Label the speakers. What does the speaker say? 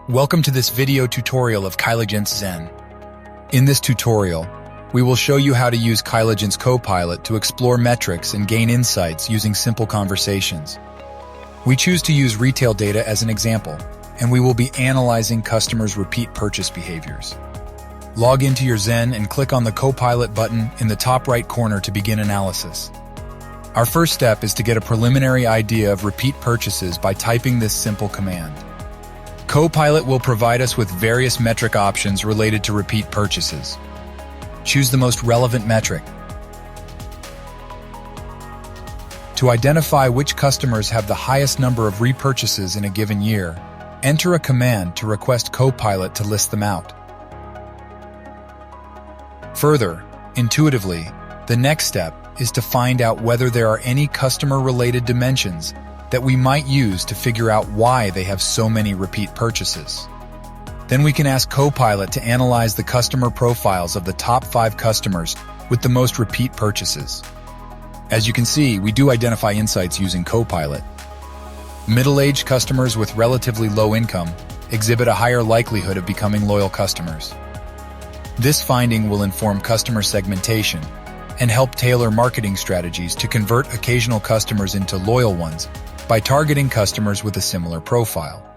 Speaker 1: Welcome to this video tutorial of Kyligence Zen. In this tutorial, we will show you how to use Kyligence Copilot to explore metrics and gain insights using simple conversations. We choose to use retail data as an example, and we will be analyzing customers' repeat purchase behaviors. Log into your Zen and click on the Copilot button in the top right corner to begin analysis. Our first step is to get a preliminary idea of repeat purchases by typing this simple command. Copilot will provide us with various metric options related to repeat purchases. Choose the most relevant metric. To identify which customers have the highest number of repurchases in a given year, enter a command to request Copilot to list them out. Further, intuitively, the next step is to find out whether there are any customer-related dimensions that we might use to figure out why they have so many repeat purchases. Then we can ask Copilot to analyze the customer profiles of the top 5 customers with the most repeat purchases. As you can see, we do identify insights using Copilot. Middle-aged customers with relatively low income exhibit a higher likelihood of becoming loyal customers. This finding will inform customer segmentation and help tailor marketing strategies to convert occasional customers into loyal ones by targeting customers with a similar profile.